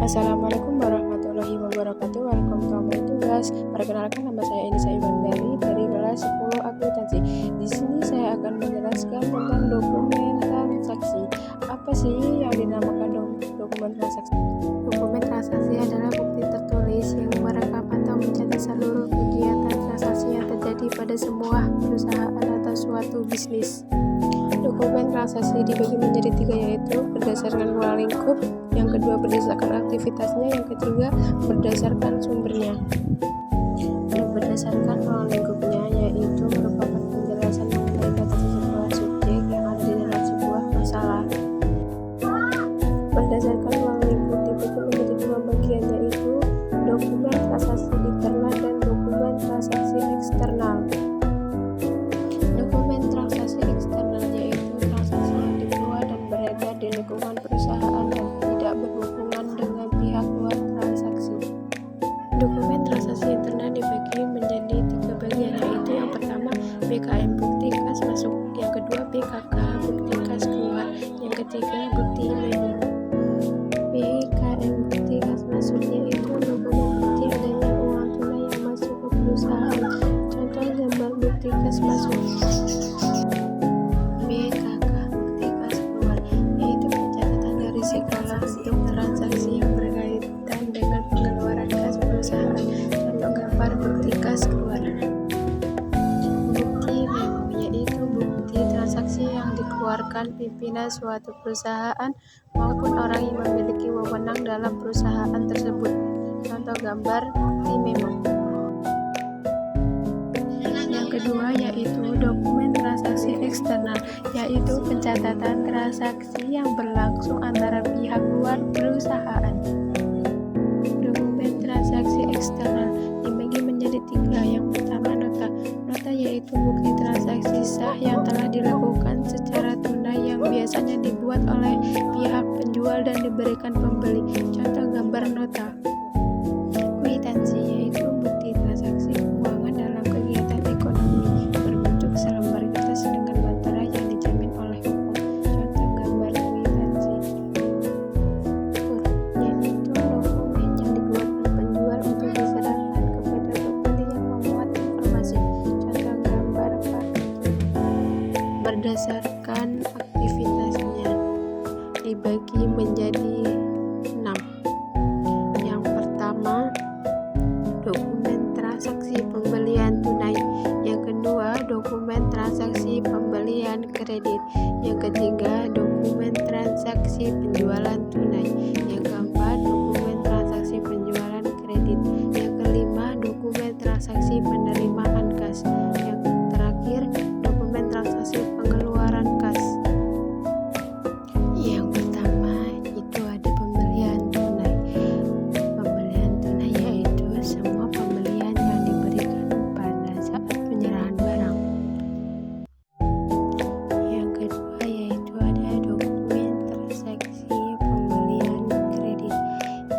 Assalamualaikum warahmatullahi wabarakatuh. Welcome to my tugas. Perkenalkan, nama saya Enisa Ibandari dari kelas 10 akuntansi. Di sini saya akan menjelaskan tentang dokumen transaksi. Apa sih yang dinamakan dokumen transaksi? Dokumen transaksi adalah bukti tertulis yang merekam atau mencatat seluruh kegiatan transaksi yang terjadi pada sebuah perusahaan atau suatu bisnis. Dokumen transaksi dibagi menjadi 3, yaitu berdasarkan pola lingkup, yang kedua berdasarkan aktivitasnya, yang ketiga berdasarkan sumbernya. Berdasarkan pola lingkupnya yaitu merupakan penjelasan mengenai batas sebuah subjek yang ada di dalam sebuah masalah. Berdasarkan pola lingkup dibagi menjadi 2 bagian, yaitu dokumen transaksi internal dan dokumen transaksi eksternal. Dokumen transaksi eksternal yaitu transaksi yang dibuat dan beredar di lingkungan perusahaan dan tidak berhubungan dengan pihak luar transaksi. Dokumen transaksi internal dibagi menjadi 3 bagian, yaitu yang pertama BKM bukti kas masuk, yang kedua BKK bukti kas keluar, yang ketiga bukti memo. BKM bukti kas masuk yaitu dokumen bukti adanya uang tunai yang masuk ke perusahaan. Contoh gambar bukti kas masuk. BKK bukti kas keluar yaitu pencatatan dari segala bentuk transaksi yang berkaitan dengan pengeluaran kas perusahaan. Contoh gambar bukti kas keluar. Bukti memo yaitu bukti transaksi yang dikeluarkan pimpinan suatu perusahaan maupun orang yang memiliki wewenang dalam perusahaan tersebut. Contoh gambar bukti memo. Yang kedua yaitu dokumen transaksi eksternal, yaitu pencatatan transaksi yang berlangsung antara pihak luar perusahaan. Dokumen transaksi eksternal dibagi menjadi 3. Yang pertama nota. Nota yaitu bukti transaksi sah yang telah dilakukan secara tunai yang biasanya dibuat oleh pihak penjual dan diberikan pembeli. Contoh gambar nota. Kwitansi yaitu bukti transaksi keuangan dalam kegiatan ekonomi berbentuk selembar kertas dengan materai yang dijamin oleh hukum. Contoh gambar kwitansi. Yaitu dokumen yang dibuat penjual untuk diserahkan kepada pembeli yang memuat informasi. Contoh gambar faktur. Berdasarkan aktivitasnya dibagi menjadi 6. Yang pertama dokumen transaksi pembelian tunai, yang kedua dokumen transaksi pembelian kredit, yang ketiga dokumen transaksi penjualan tunai, yang keempat dokumen transaksi penjualan kredit, yang kelima dokumen transaksi penerimaan kas, yang terakhir dokumen transaksi pengeluaran kas. Yang pertama itu ada pembelian tunai. Pembelian tunai yaitu semua pembelian yang diberikan pada saat penyerahan barang. Yang kedua yaitu ada dokumen transaksi pembelian kredit,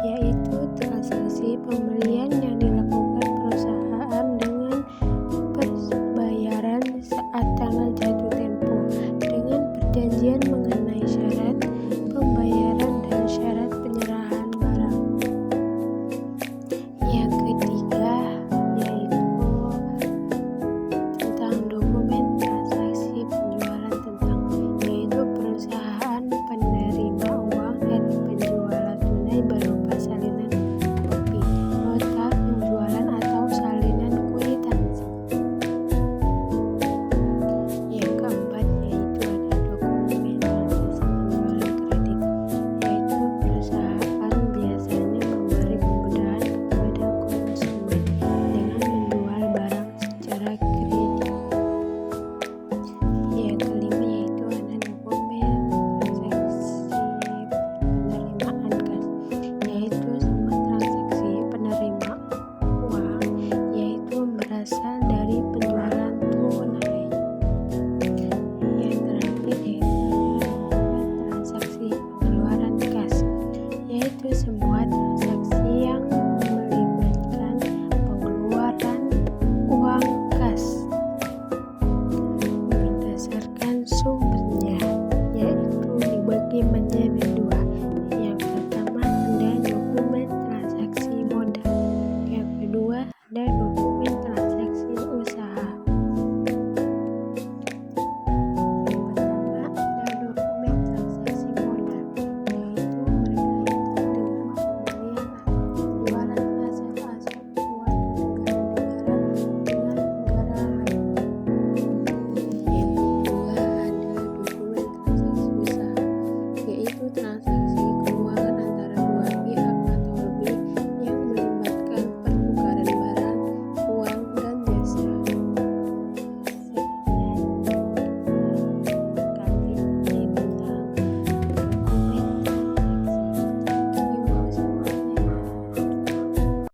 yaitu transaksi pembelian yang dilakukan perusahaan dengan pembayaran saat tanggal jatuh tempo dengan perjanjian mengenai syarat pembayaran dan syarat penyerahan barang. Yang ketiga yaitu tentang dokumen transaksi penjualan tentang, yaitu perusahaan penerima uang dan penjualan tunai berupa salinan kopi, nota penjualan atau salinan kwitansi. Yang keempat yaitu ada dokumen transaksi penjualan kredit, yaitu perusahaan biasanya memberi kemudahan kepada konsumen dengan menjual barang secara kredit. Yang kelima yaitu ada dokumen transaksi penerimaan kas, yaitu semua transaksi penerima uang yaitu berasal dari penjualan tunai. Yang terakhir yaitu dokumen transaksi pengeluaran kas, yaitu semua transaksi